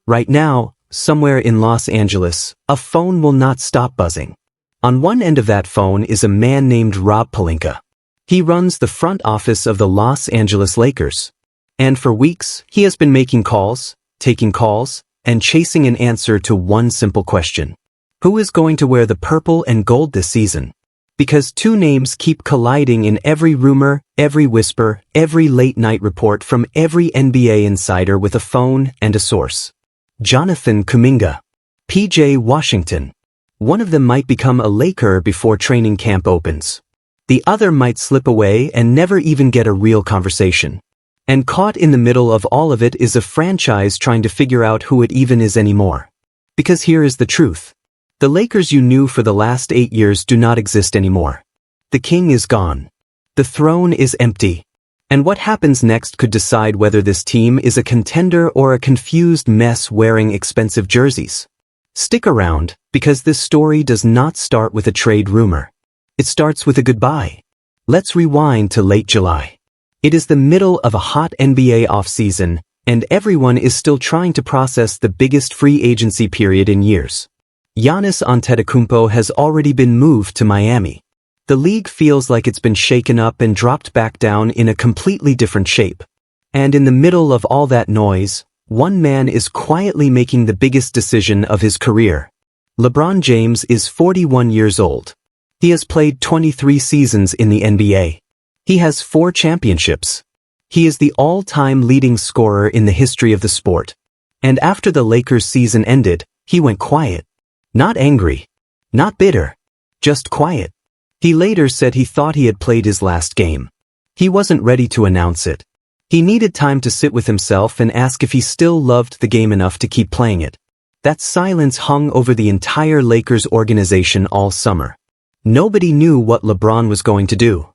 Right now, somewhere in Los Angeles, a phone will not stop buzzing. On one end of that phone is a man named Rob Pelinka. He runs the front office of the Los Angeles Lakers. And for weeks, he has been making calls, taking calls, and chasing an answer to one simple question. Who is going to wear the purple and gold this season? Because two names keep colliding in every rumor, every whisper, every late-night report from every NBA insider with a phone and a source. Jonathan Kuminga. PJ Washington. One of them might become a Laker before training camp opens. The other might slip away and never even get a real conversation. And caught in the middle of all of it is a franchise trying to figure out who it even is anymore. Because here is the truth. The Lakers you knew for the last 8 years do not exist anymore. The king is gone. The throne is empty. And what happens next could decide whether this team is a contender or a confused mess wearing expensive jerseys. Stick around, because this story does not start with a trade rumor. It starts with a goodbye. Let's rewind to late July. It is the middle of a hot NBA offseason, and everyone is still trying to process the biggest free agency period in years. Giannis Antetokounmpo has already been moved to Miami. The league feels like it's been shaken up and dropped back down in a completely different shape. And in the middle of all that noise, one man is quietly making the biggest decision of his career. LeBron James is 41 years old. He has played 23 seasons in the NBA. He has 4 championships. He is the all-time leading scorer in the history of the sport. And after the Lakers season ended, he went quiet. Not angry. Not bitter. Just quiet. He later said he thought he had played his last game. He wasn't ready to announce it. He needed time to sit with himself and ask if he still loved the game enough to keep playing it. That silence hung over the entire Lakers organization all summer. Nobody knew what LeBron was going to do.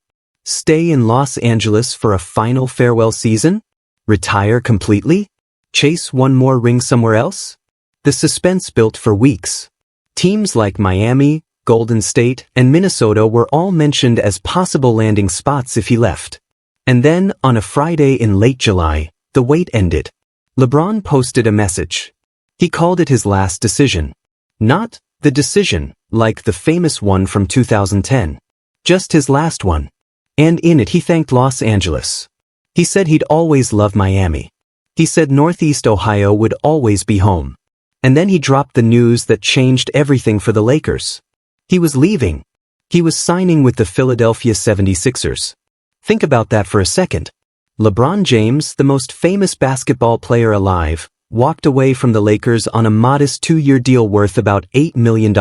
Stay in Los Angeles for a final farewell season? Retire completely? Chase one more ring somewhere else? The suspense built for weeks. Teams like Miami, Golden State, and Minnesota were all mentioned as possible landing spots if he left. And then, on a Friday in late July, the wait ended. LeBron posted a message. He called it his last decision. Not the decision, like the famous one from 2010. Just his last one. And in it he thanked Los Angeles. He said he'd always love Miami. He said Northeast Ohio would always be home. And then he dropped the news that changed everything for the Lakers. He was leaving. He was signing with the Philadelphia 76ers. Think about that for a second. LeBron James, the most famous basketball player alive, walked away from the Lakers on a modest 2-year deal worth about $8 million,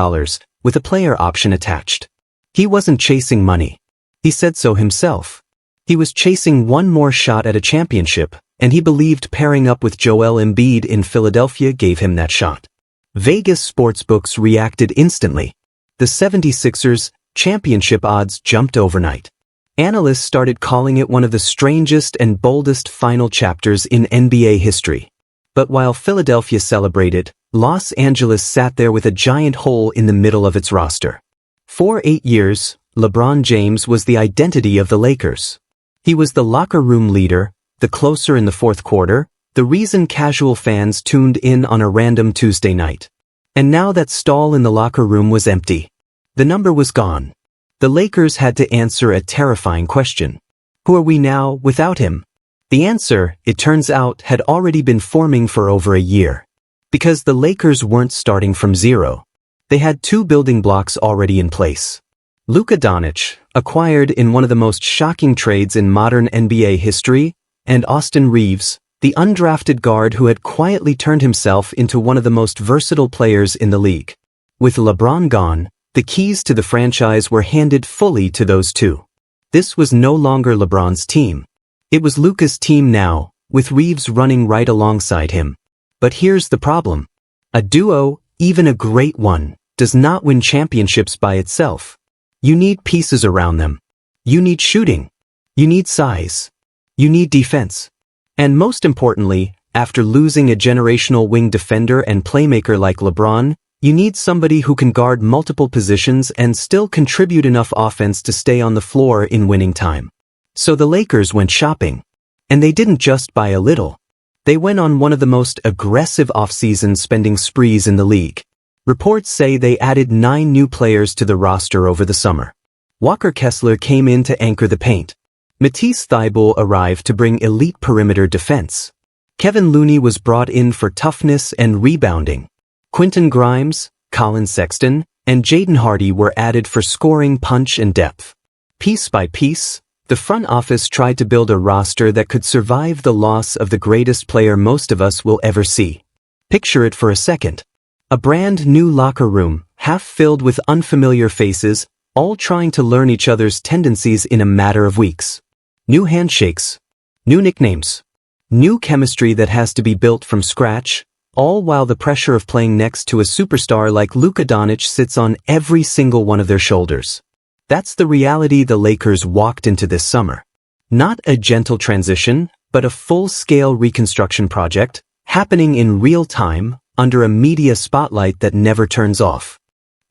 with a player option attached. He wasn't chasing money. He said so himself. He was chasing one more shot at a championship, and he believed pairing up with Joel Embiid in Philadelphia gave him that shot. Vegas sportsbooks reacted instantly. The 76ers' championship odds jumped overnight. Analysts started calling it one of the strangest and boldest final chapters in NBA history. But while Philadelphia celebrated, Los Angeles sat there with a giant hole in the middle of its roster. For 8 years, LeBron James was the identity of the Lakers. He was the locker room leader, the closer in the fourth quarter, the reason casual fans tuned in on a random Tuesday night. And now that stall in the locker room was empty. The number was gone. The Lakers had to answer a terrifying question. Who are we now without him? The answer, it turns out, had already been forming for over a year. Because the Lakers weren't starting from zero. They had 2 building blocks already in place. Luka Dončić, acquired in one of the most shocking trades in modern NBA history, and Austin Reeves, the undrafted guard who had quietly turned himself into one of the most versatile players in the league. With LeBron gone, the keys to the franchise were handed fully to those two. This was no longer LeBron's team. It was Luka's team now, with Reeves running right alongside him. But here's the problem. A duo, even a great one, does not win championships by itself. You need pieces around them. You need shooting. You need size. You need defense. And most importantly, after losing a generational wing defender and playmaker like LeBron, you need somebody who can guard multiple positions and still contribute enough offense to stay on the floor in winning time. So the Lakers went shopping. And they didn't just buy a little. They went on one of the most aggressive off-season spending sprees in the league. Reports say they added 9 new players to the roster over the summer. Walker Kessler came in to anchor the paint. Matisse Thybulle arrived to bring elite perimeter defense. Kevin Looney was brought in for toughness and rebounding. Quentin Grimes, Colin Sexton, and Jaden Hardy were added for scoring punch and depth. Piece by piece, the front office tried to build a roster that could survive the loss of the greatest player most of us will ever see. Picture it for a second. A brand new locker room, half filled with unfamiliar faces, all trying to learn each other's tendencies in a matter of weeks. New handshakes, new nicknames, new chemistry that has to be built from scratch, all while the pressure of playing next to a superstar like Luka Dončić sits on every single one of their shoulders. That's the reality the Lakers walked into this summer. Not a gentle transition, but a full-scale reconstruction project, happening in real time, under a media spotlight that never turns off.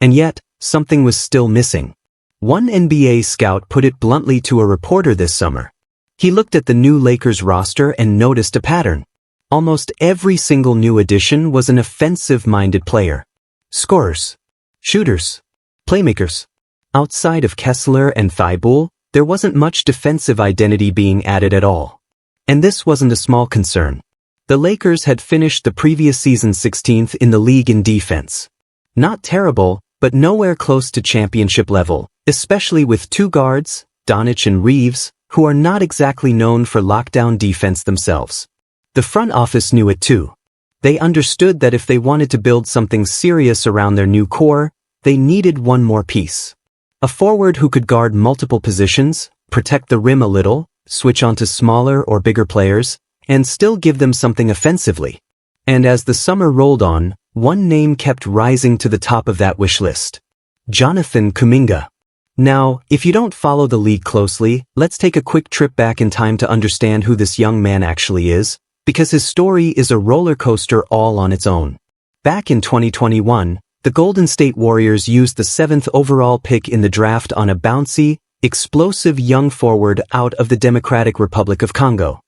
And yet, something was still missing. One NBA scout put it bluntly to a reporter this summer. He looked at the new Lakers roster and noticed a pattern. Almost every single new addition was an offensive-minded player. Scorers, shooters, playmakers. Outside of Kessler and Thybulle, there wasn't much defensive identity being added at all. And this wasn't a small concern. The Lakers had finished the previous season 16th in the league in defense. Not terrible, but nowhere close to championship level, especially with 2 guards, Doncic and Reeves, who are not exactly known for lockdown defense themselves. The front office knew it too. They understood that if they wanted to build something serious around their new core, they needed one more piece. A forward who could guard multiple positions, protect the rim a little, switch onto smaller or bigger players, and still give them something offensively. And as the summer rolled on, one name kept rising to the top of that wish list. Jonathan Kuminga. Now, if you don't follow the league closely, let's take a quick trip back in time to understand who this young man actually is, because his story is a roller coaster all on its own. Back in 2021, the Golden State Warriors used the 7th overall pick in the draft on a bouncy, explosive young forward out of the Democratic Republic of Congo.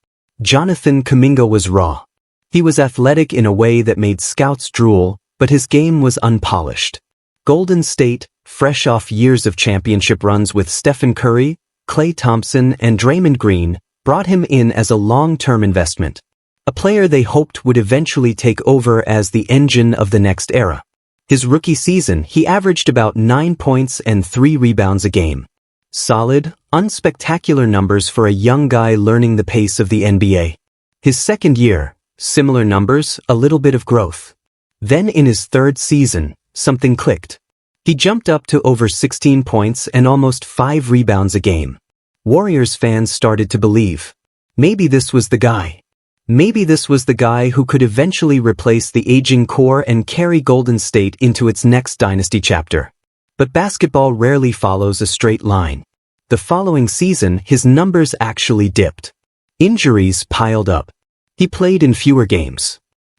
Jonathan Kuminga was raw. He was athletic in a way that made scouts drool, but his game was unpolished. Golden State, fresh off years of championship runs with Stephen Curry, Klay Thompson, and Draymond Green, brought him in as a long-term investment. A player they hoped would eventually take over as the engine of the next era. His rookie season, he averaged about 9 points and 3 rebounds a game. Solid, unspectacular numbers for a young guy learning the pace of the NBA. His second year, similar numbers, a little bit of growth. Then in his 3rd season, something clicked. He jumped up to over 16 points and almost 5 rebounds a game. Warriors fans started to believe. Maybe this was the guy. Maybe this was the guy who could eventually replace the aging core and carry Golden State into its next dynasty chapter. But basketball rarely follows a straight line. The following season, his numbers actually dipped. Injuries piled up. He played in fewer games.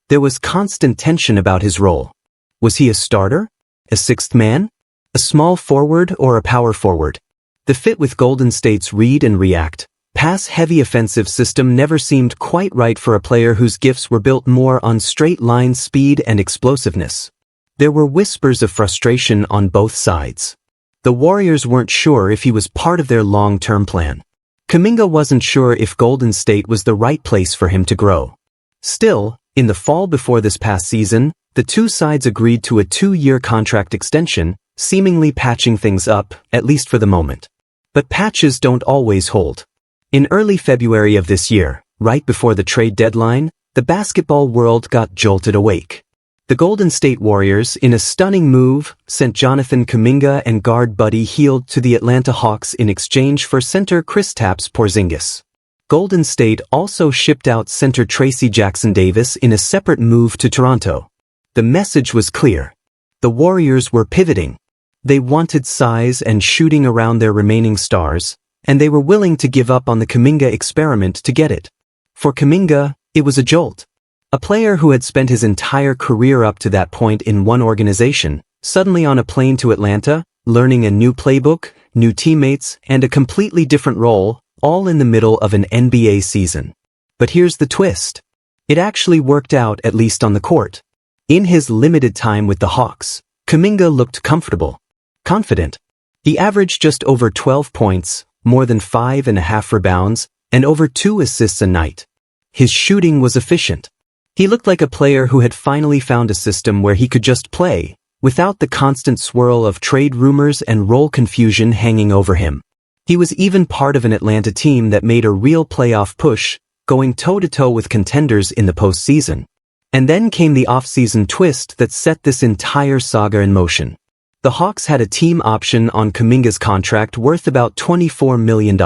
There was constant tension about his role. Was he a starter? A 6th man? A small forward or a power forward? The fit with Golden State's read and react, pass-heavy offensive system never seemed quite right for a player whose gifts were built more on straight-line speed and explosiveness. There were whispers of frustration on both sides. The Warriors weren't sure if he was part of their long-term plan. Kuminga wasn't sure if Golden State was the right place for him to grow. Still, in the fall before this past season, the two sides agreed to a 2-year contract extension, seemingly patching things up, at least for the moment. But patches don't always hold. In early February of this year, right before the trade deadline, the basketball world got jolted awake. The Golden State Warriors, in a stunning move, sent Jonathan Kuminga and guard Buddy Hield to the Atlanta Hawks in exchange for center Kristaps Porzingis. Golden State also shipped out center Tracy Jackson-Davis in a separate move to Toronto. The message was clear. The Warriors were pivoting. They wanted size and shooting around their remaining stars, and they were willing to give up on the Kuminga experiment to get it. For Kuminga, it was a jolt. A player who had spent his entire career up to that point in one organization, suddenly on a plane to Atlanta, learning a new playbook, new teammates, and a completely different role, all in the middle of an NBA season. But here's the twist. It actually worked out, at least on the court. In his limited time with the Hawks, Kuminga looked comfortable, confident. He averaged just over 12 points, more than 5.5 rebounds, and over 2 assists a night. His shooting was efficient. He looked like a player who had finally found a system where he could just play, without the constant swirl of trade rumors and role confusion hanging over him. He was even part of an Atlanta team that made a real playoff push, going toe-to-toe with contenders in the postseason. And then came the off-season twist that set this entire saga in motion. The Hawks had a team option on Kuminga's contract worth about $24 million.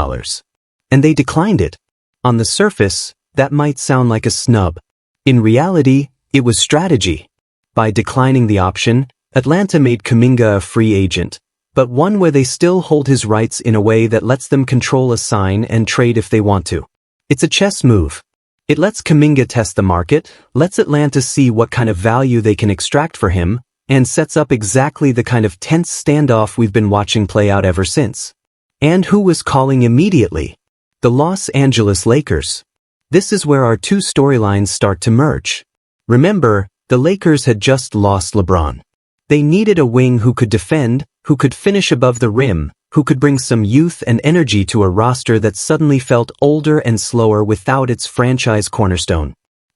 And they declined it. On the surface, that might sound like a snub. In reality, it was strategy. By declining the option, Atlanta made Kuminga a free agent, but one where they still hold his rights in a way that lets them control a sign and trade if they want to. It's a chess move. It lets Kuminga test the market, lets Atlanta see what kind of value they can extract for him, and sets up exactly the kind of tense standoff we've been watching play out ever since. And who was calling immediately? The Los Angeles Lakers. This is where our two storylines start to merge. Remember, the Lakers had just lost LeBron. They needed a wing who could defend, who could finish above the rim, who could bring some youth and energy to a roster that suddenly felt older and slower without its franchise cornerstone.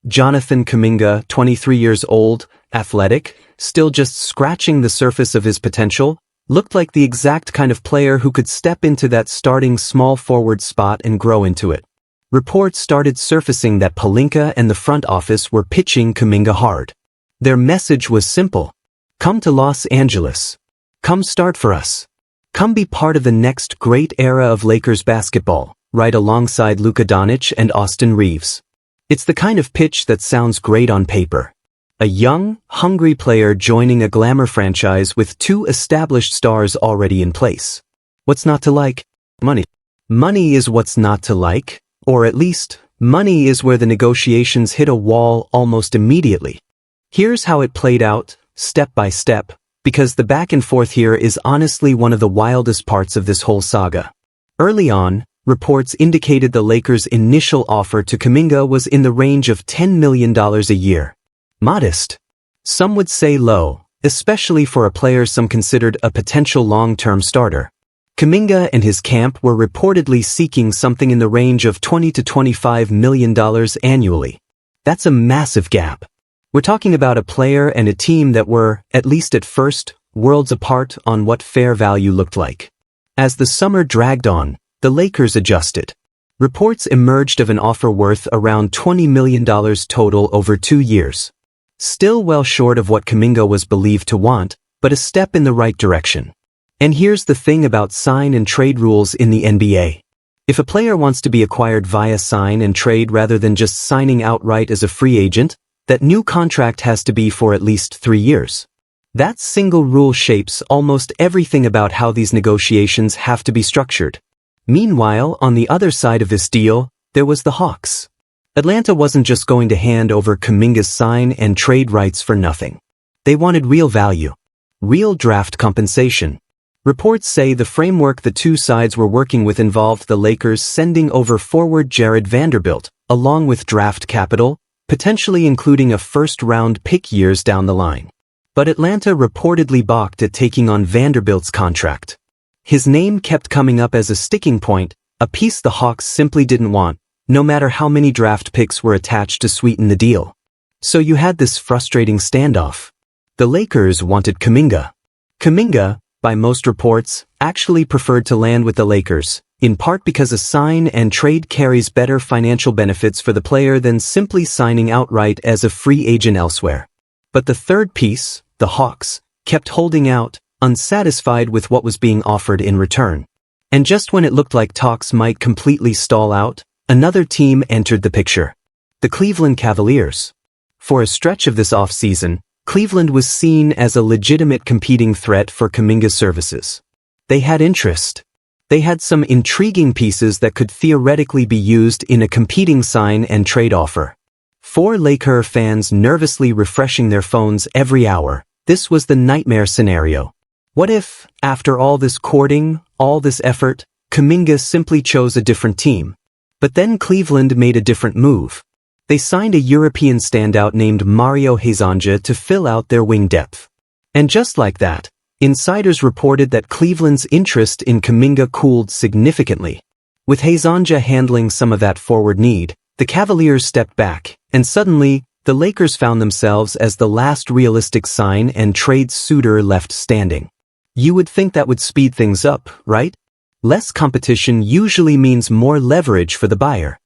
Jonathan Kuminga, 23 years old, athletic, still just scratching the surface of his potential, looked like the exact kind of player who could step into that starting small forward spot and grow into it. Reports started surfacing that Pelinka and the front office were pitching Kuminga hard. Their message was simple. Come to Los Angeles. Come start for us. Come be part of the next great era of Lakers basketball, right alongside Luka Dončić and Austin Reeves. It's the kind of pitch that sounds great on paper. A young, hungry player joining a glamour franchise with two established stars already in place. What's not to like? Money. Money is what's not to like, or at least, money is where the negotiations hit a wall almost immediately. Here's how it played out, step by step, because the back and forth here is honestly one of the wildest parts of this whole saga. Early on, reports indicated the Lakers' initial offer to Kuminga was in the range of $10 million a year. Modest. Some would say low, especially for a player some considered a potential long-term starter. Kuminga and his camp were reportedly seeking something in the range of $20 to $25 million annually. That's a massive gap. We're talking about a player and a team that were, at least at first, worlds apart on what fair value looked like. As the summer dragged on, the Lakers adjusted. Reports emerged of an offer worth around $20 million total over 2 years. Still well short of what Kuminga was believed to want, but a step in the right direction. And here's the thing about sign and trade rules in the NBA. If a player wants to be acquired via sign and trade rather than just signing outright as a free agent, that new contract has to be for at least 3 years. That single rule shapes almost everything about how these negotiations have to be structured. Meanwhile, on the other side of this deal, there was the Hawks. Atlanta wasn't just going to hand over Kuminga's sign and trade rights for nothing. They wanted real value. Real draft compensation. Reports say the framework the two sides were working with involved the Lakers sending over forward Jared Vanderbilt, along with draft capital, potentially including a first-round pick years down the line. But Atlanta reportedly balked at taking on Vanderbilt's contract. His name kept coming up as a sticking point, a piece the Hawks simply didn't want, no matter how many draft picks were attached to sweeten the deal. So you had this frustrating standoff. The Lakers wanted Kuminga. Kuminga, by most reports, actually preferred to land with the Lakers, in part because a sign and trade carries better financial benefits for the player than simply signing outright as a free agent elsewhere. But the third piece, the Hawks, kept holding out, unsatisfied with what was being offered in return. And just when it looked like talks might completely stall out, another team entered the picture. The Cleveland Cavaliers. For a stretch of this offseason, Cleveland was seen as a legitimate competing threat for Kuminga's services. They had interest. They had some intriguing pieces that could theoretically be used in a competing sign and trade offer. For Laker fans nervously refreshing their phones every hour, this was the nightmare scenario. What if, after all this courting, all this effort, Kuminga simply chose a different team? But then Cleveland made a different move. They signed a European standout named Mario Hezonja to fill out their wing depth. And just like that, insiders reported that Cleveland's interest in Kuminga cooled significantly. With Hezonja handling some of that forward need, the Cavaliers stepped back, and suddenly, the Lakers found themselves as the last realistic sign and trade suitor left standing. You would think that would speed things up, right? Less competition usually means more leverage for the buyer.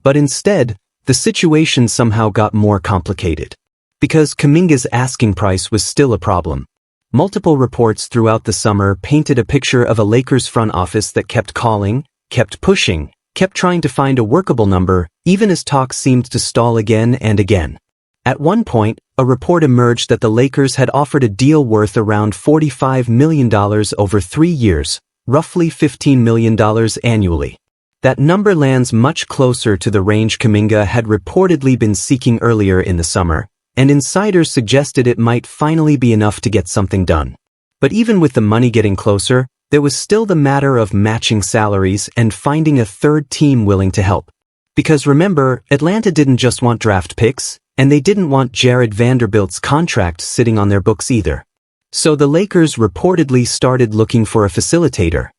But instead, the situation somehow got more complicated. Because Kuminga's asking price was still a problem. Multiple reports throughout the summer painted a picture of a Lakers front office that kept calling, kept pushing, kept trying to find a workable number, even as talks seemed to stall again and again. At one point, a report emerged that the Lakers had offered a deal worth around $45 million over 3 years, roughly $15 million annually. That number lands much closer to the range Kuminga had reportedly been seeking earlier in the summer, and insiders suggested it might finally be enough to get something done. But even with the money getting closer, there was still the matter of matching salaries and finding a third team willing to help. Because remember, Atlanta didn't just want draft picks, and they didn't want Jared Vanderbilt's contract sitting on their books either. So the Lakers reportedly started looking for a facilitator.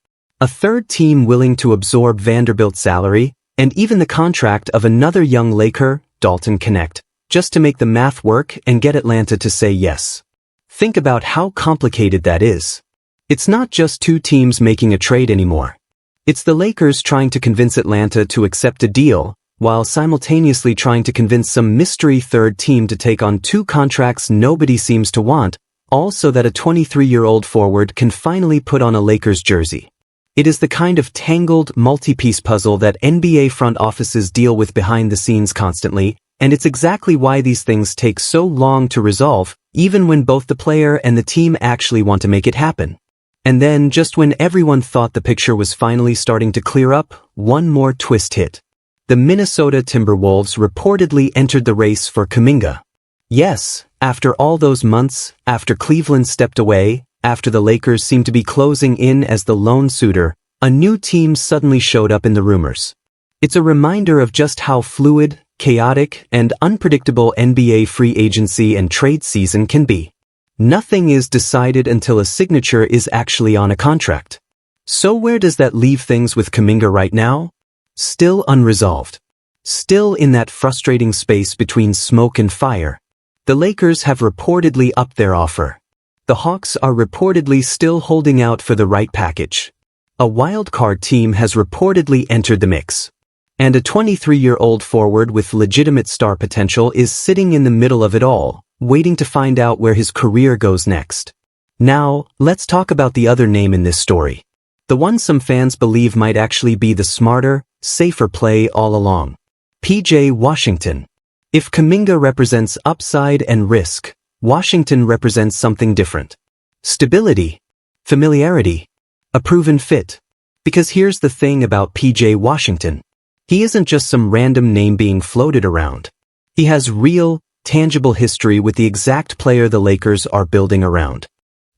A third team willing to absorb Vanderbilt's salary, and even the contract of another young Laker, Dalton Knecht, just to make the math work and get Atlanta to say yes. Think about how complicated that is. It's not just two teams making a trade anymore. It's the Lakers trying to convince Atlanta to accept a deal, while simultaneously trying to convince some mystery third team to take on two contracts nobody seems to want, all so that a 23-year-old forward can finally put on a Lakers jersey. It is the kind of tangled, multi-piece puzzle that NBA front offices deal with behind the scenes constantly, and it's exactly why these things take so long to resolve, even when both the player and the team actually want to make it happen. And then, just when everyone thought the picture was finally starting to clear up, one more twist hit. The Minnesota Timberwolves reportedly entered the race for Kuminga. Yes, after all those months, after Cleveland stepped away, after the Lakers seemed to be closing in as the lone suitor, a new team suddenly showed up in the rumors. It's a reminder of just how fluid, chaotic, and unpredictable NBA free agency and trade season can be. Nothing is decided until a signature is actually on a contract. So where does that leave things with Kuminga right now? Still unresolved. Still in that frustrating space between smoke and fire. The Lakers have reportedly upped their offer. The Hawks are reportedly still holding out for the right package. A wildcard team has reportedly entered the mix. And a 23-year-old forward with legitimate star potential is sitting in the middle of it all, waiting to find out where his career goes next. Now, let's talk about the other name in this story. The one some fans believe might actually be the smarter, safer play all along. PJ Washington. If Kuminga represents upside and risk, Washington represents something different. Stability. Familiarity. A proven fit. Because here's the thing about PJ Washington. He isn't just some random name being floated around. He has real, tangible history with the exact player the Lakers are building around.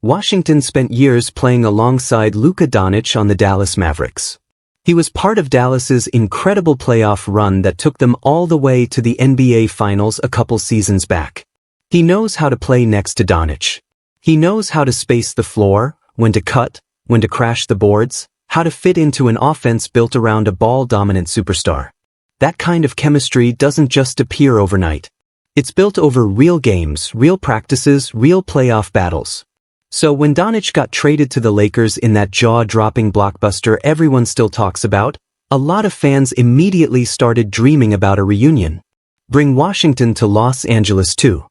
Washington spent years playing alongside Luka Dončić on the Dallas Mavericks. He was part of Dallas's incredible playoff run that took them all the way to the NBA Finals a couple seasons back. He knows how to play next to Dončić. He knows how to space the floor, when to cut, when to crash the boards, how to fit into an offense built around a ball-dominant superstar. That kind of chemistry doesn't just appear overnight. It's built over real games, real practices, real playoff battles. So when Dončić got traded to the Lakers in that jaw-dropping blockbuster everyone still talks about, a lot of fans immediately started dreaming about a reunion. Bring Washington to Los Angeles too.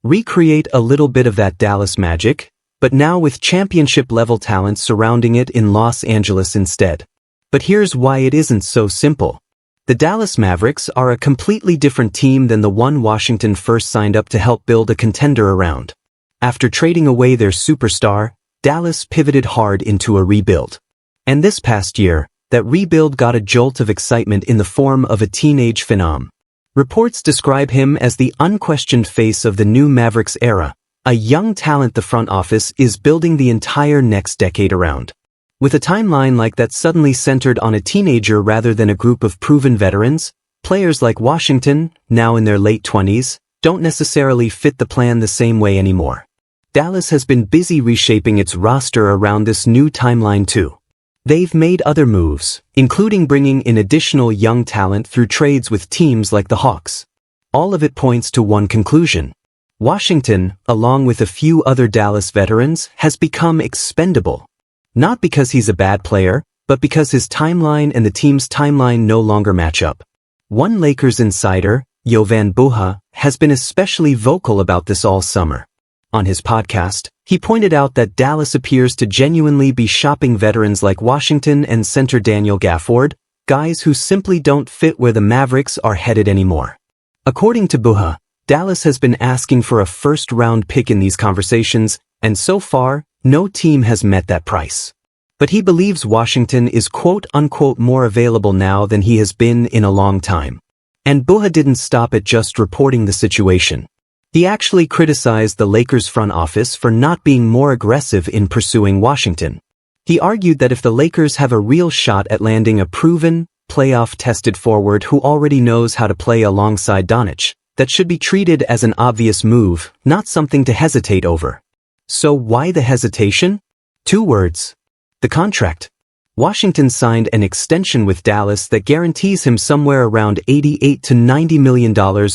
Recreate a little bit of that Dallas magic, but now with championship-level talent surrounding it in Los Angeles instead. But here's why it isn't so simple. The Dallas Mavericks are a completely different team than the one Washington first signed up to help build a contender around. After trading away their superstar, Dallas pivoted hard into a rebuild. And this past year, that rebuild got a jolt of excitement in the form of a teenage phenom. Reports describe him as the unquestioned face of the new Mavericks era, a young talent the front office is building the entire next decade around. With a timeline like that suddenly centered on a teenager rather than a group of proven veterans, players like Washington, now in their late 20s, don't necessarily fit the plan the same way anymore. Dallas has been busy reshaping its roster around this new timeline too. They've made other moves, including bringing in additional young talent through trades with teams like the Hawks. All of it points to one conclusion. Washington, along with a few other Dallas veterans, has become expendable. Not because he's a bad player, but because his timeline and the team's timeline no longer match up. One Lakers insider, Jovan Buha, has been especially vocal about this all summer. On his podcast, he pointed out that Dallas appears to genuinely be shopping veterans like Washington and center Daniel Gafford, guys who simply don't fit where the Mavericks are headed anymore. According to Buha, Dallas has been asking for a first-round pick in these conversations, and so far, no team has met that price. But he believes Washington is quote-unquote more available now than he has been in a long time. And Buha didn't stop at just reporting the situation. He actually criticized the Lakers front office for not being more aggressive in pursuing Washington. He argued that if the Lakers have a real shot at landing a proven, playoff-tested forward who already knows how to play alongside Doncic, that should be treated as an obvious move, not something to hesitate over. So why the hesitation? 2 words. The contract. Washington signed an extension with Dallas that guarantees him somewhere around $88 to $90 million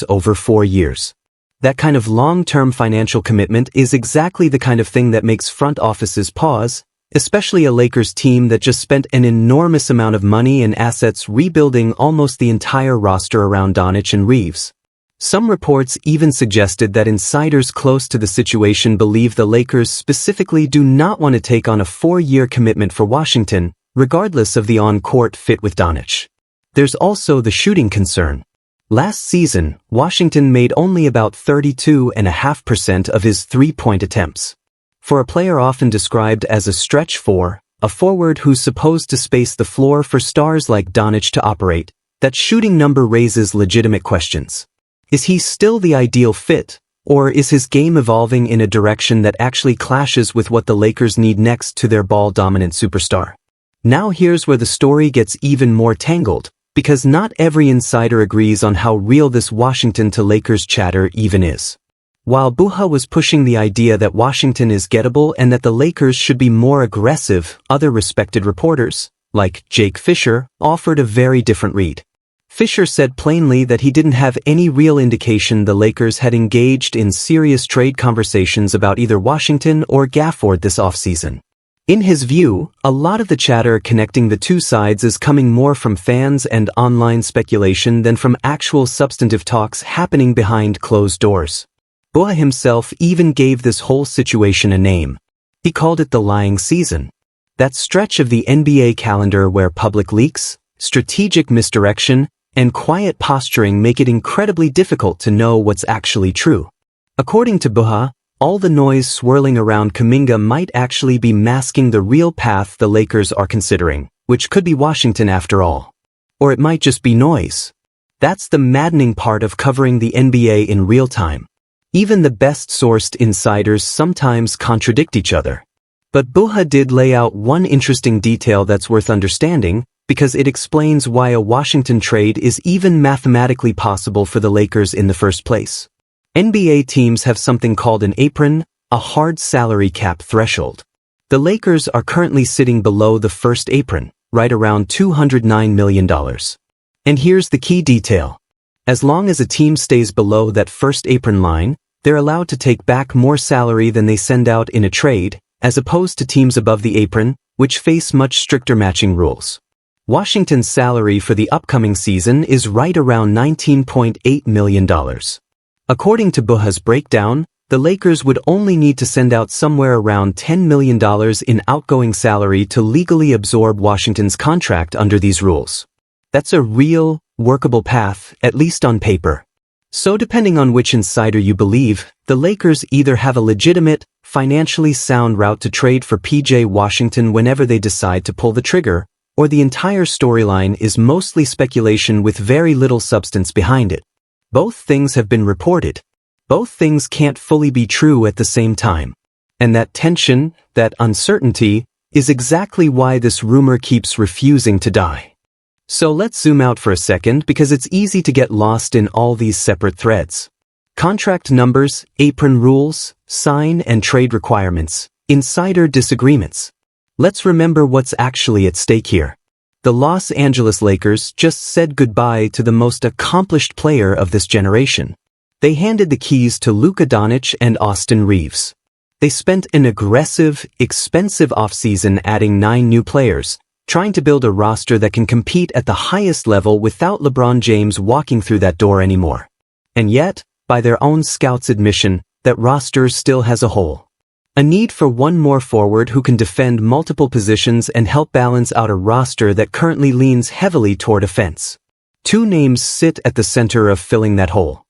over 4 years. That kind of long-term financial commitment is exactly the kind of thing that makes front offices pause, especially a Lakers team that just spent an enormous amount of money and assets rebuilding almost the entire roster around Doncic and Reeves. Some reports even suggested that insiders close to the situation believe the Lakers specifically do not want to take on a 4-year commitment for Washington, regardless of the on-court fit with Doncic. There's also the shooting concern. Last season, Washington made only about 32.5% of his three-point attempts. For a player often described as a stretch four, a forward who's supposed to space the floor for stars like Doncic to operate, that shooting number raises legitimate questions. Is he still the ideal fit, or is his game evolving in a direction that actually clashes with what the Lakers need next to their ball-dominant superstar? Now here's where the story gets even more tangled, because not every insider agrees on how real this Washington to Lakers chatter even is. While Buha was pushing the idea that Washington is gettable and that the Lakers should be more aggressive, other respected reporters, like Jake Fisher, offered a very different read. Fisher said plainly that he didn't have any real indication the Lakers had engaged in serious trade conversations about either Washington or Gafford this offseason. In his view, a lot of the chatter connecting the two sides is coming more from fans and online speculation than from actual substantive talks happening behind closed doors. Buha himself even gave this whole situation a name. He called it the lying season. That stretch of the NBA calendar where public leaks, strategic misdirection, and quiet posturing make it incredibly difficult to know what's actually true. According to Buha, all the noise swirling around Kuminga might actually be masking the real path the Lakers are considering, which could be Washington after all. Or it might just be noise. That's the maddening part of covering the NBA in real time. Even the best-sourced insiders sometimes contradict each other. But Buha did lay out one interesting detail that's worth understanding, because it explains why a Washington trade is even mathematically possible for the Lakers in the first place. NBA teams have something called an apron, a hard salary cap threshold. The Lakers are currently sitting below the first apron, right around $209 million. And here's the key detail. As long as a team stays below that first apron line, they're allowed to take back more salary than they send out in a trade, as opposed to teams above the apron, which face much stricter matching rules. Washington's salary for the upcoming season is right around $19.8 million. According to Buha's breakdown, the Lakers would only need to send out somewhere around $10 million in outgoing salary to legally absorb Washington's contract under these rules. That's a real, workable path, at least on paper. So depending on which insider you believe, the Lakers either have a legitimate, financially sound route to trade for PJ Washington whenever they decide to pull the trigger, or the entire storyline is mostly speculation with very little substance behind it. Both things have been reported. Both things can't fully be true at the same time. And that tension, that uncertainty, is exactly why this rumor keeps refusing to die. So let's zoom out for a second because it's easy to get lost in all these separate threads. Contract numbers, apron rules, sign and trade requirements, insider disagreements. Let's remember what's actually at stake here. The Los Angeles Lakers just said goodbye to the most accomplished player of this generation. They handed the keys to Luka Dončić and Austin Reeves. They spent an aggressive, expensive offseason adding 9 new players, trying to build a roster that can compete at the highest level without LeBron James walking through that door anymore. And yet, by their own scouts' admission, that roster still has a hole. A need for one more forward who can defend multiple positions and help balance out a roster that currently leans heavily toward offense. 2 names sit at the center of filling that hole.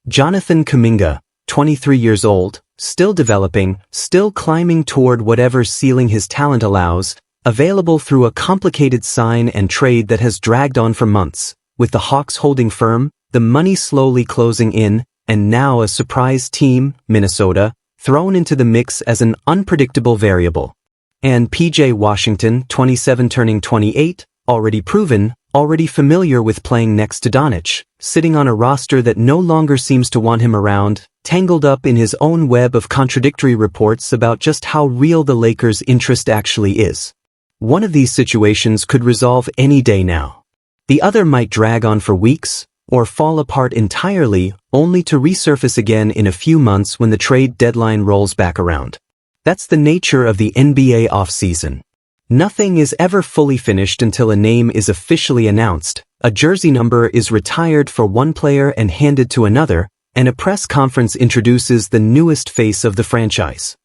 Jonathan Kuminga, 23 years old, still developing, still climbing toward whatever ceiling his talent allows, available through a complicated sign and trade that has dragged on for months, with the Hawks holding firm, the money slowly closing in, and now a surprise team, Minnesota, thrown into the mix as an unpredictable variable. And PJ Washington, 27 turning 28, already proven, already familiar with playing next to Doncic, sitting on a roster that no longer seems to want him around, tangled up in his own web of contradictory reports about just how real the Lakers' interest actually is. One of these situations could resolve any day now. The other might drag on for weeks, or fall apart entirely, only to resurface again in a few months when the trade deadline rolls back around. That's the nature of the NBA offseason. Nothing is ever fully finished until a name is officially announced, a jersey number is retired for one player and handed to another, and a press conference introduces the newest face of the franchise.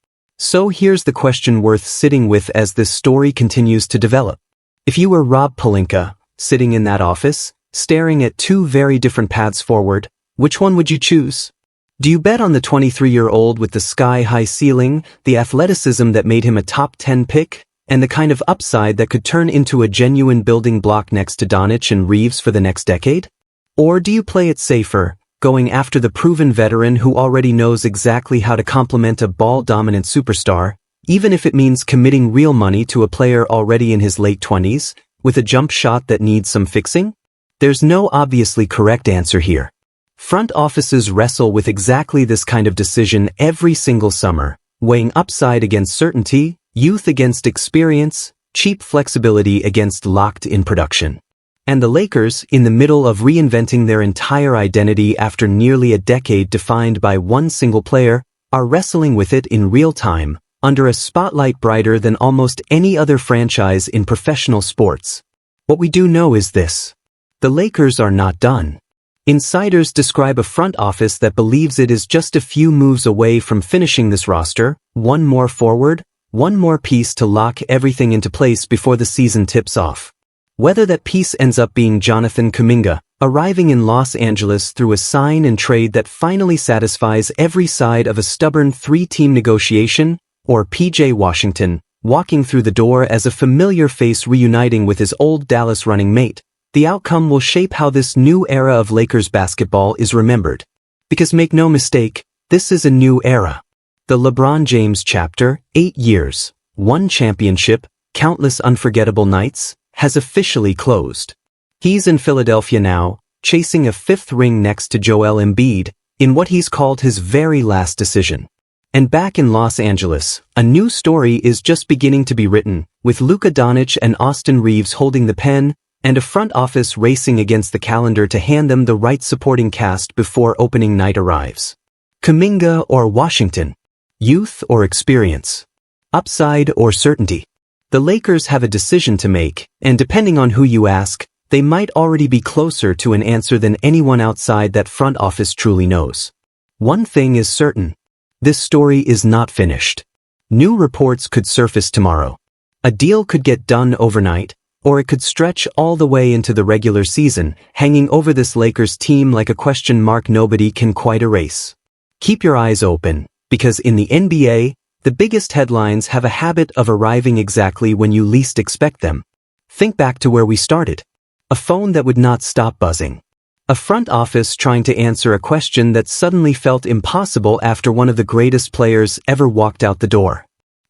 So here's the question worth sitting with as this story continues to develop. If you were Rob Pelinka, sitting in that office, staring at 2 very different paths forward, which one would you choose? Do you bet on the 23-year-old with the sky-high ceiling, the athleticism that made him a top 10 pick, and the kind of upside that could turn into a genuine building block next to Doncic and Reeves for the next decade? Or do you play it safer, going after the proven veteran who already knows exactly how to complement a ball-dominant superstar, even if it means committing real money to a player already in his late 20s, with a jump shot that needs some fixing? There's no obviously correct answer here. Front offices wrestle with exactly this kind of decision every single summer, weighing upside against certainty, youth against experience, cheap flexibility against locked-in production. And the Lakers, in the middle of reinventing their entire identity after nearly a decade defined by one single player, are wrestling with it in real time, under a spotlight brighter than almost any other franchise in professional sports. What we do know is this: the Lakers are not done. Insiders describe a front office that believes it is just a few moves away from finishing this roster, one more forward, one more piece to lock everything into place before the season tips off. Whether that piece ends up being Jonathan Kuminga, arriving in Los Angeles through a sign and trade that finally satisfies every side of a stubborn 3-team negotiation, or PJ Washington, walking through the door as a familiar face reuniting with his old Dallas running mate, the outcome will shape how this new era of Lakers basketball is remembered. Because make no mistake, this is a new era. The LeBron James chapter, 8 years, 1 championship, countless unforgettable nights, has officially closed. He's in Philadelphia now, chasing a 5th ring next to Joel Embiid, in what he's called his very last decision. And back in Los Angeles, a new story is just beginning to be written, with Luka Dončić and Austin Reeves holding the pen, and a front office racing against the calendar to hand them the right supporting cast before opening night arrives. Kuminga or Washington? Youth or experience? Upside or certainty? The Lakers have a decision to make, and depending on who you ask, they might already be closer to an answer than anyone outside that front office truly knows. One thing is certain: this story is not finished. New reports could surface tomorrow. A deal could get done overnight, or it could stretch all the way into the regular season, hanging over this Lakers team like a question mark nobody can quite erase. Keep your eyes open, because in the NBA, the biggest headlines have a habit of arriving exactly when you least expect them. Think back to where we started. A phone that would not stop buzzing. A front office trying to answer a question that suddenly felt impossible after one of the greatest players ever walked out the door.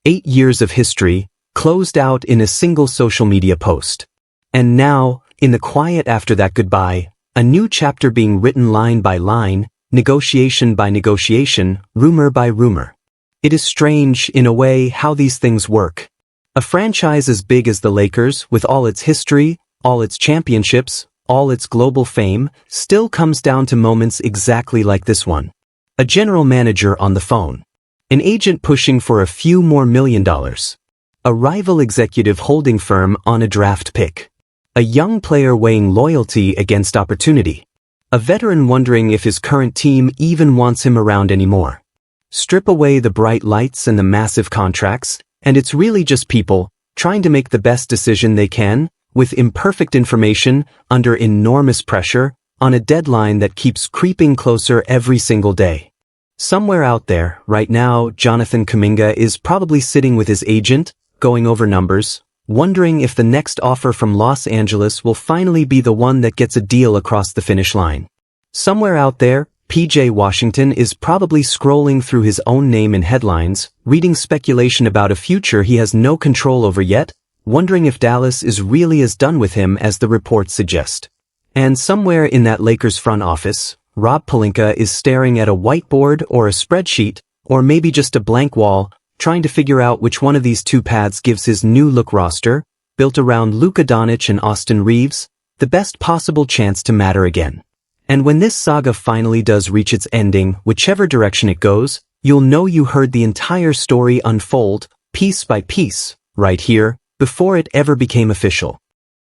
8 years of history, closed out in a single social media post. And now, in the quiet after that goodbye, a new chapter being written line by line, negotiation by negotiation, rumor by rumor. It is strange, in a way, how these things work. A franchise as big as the Lakers, with all its history, all its championships, all its global fame, still comes down to moments exactly like this one. A general manager on the phone. An agent pushing for a few more $1 million. A rival executive holding firm on a draft pick. A young player weighing loyalty against opportunity. A veteran wondering if his current team even wants him around anymore. Strip away the bright lights and the massive contracts, and it's really just people, trying to make the best decision they can, with imperfect information, under enormous pressure, on a deadline that keeps creeping closer every single day. Somewhere out there, right now, Jonathan Kuminga is probably sitting with his agent, going over numbers, wondering if the next offer from Los Angeles will finally be the one that gets a deal across the finish line. Somewhere out there, PJ Washington is probably scrolling through his own name in headlines, reading speculation about a future he has no control over yet, wondering if Dallas is really as done with him as the reports suggest. And somewhere in that Lakers front office, Rob Pelinka is staring at a whiteboard or a spreadsheet, or maybe just a blank wall, trying to figure out which one of these two paths gives his new look roster, built around Luka Dončić and Austin Reeves, the best possible chance to matter again. And when this saga finally does reach its ending, whichever direction it goes, you'll know you heard the entire story unfold, piece by piece, right here, before it ever became official.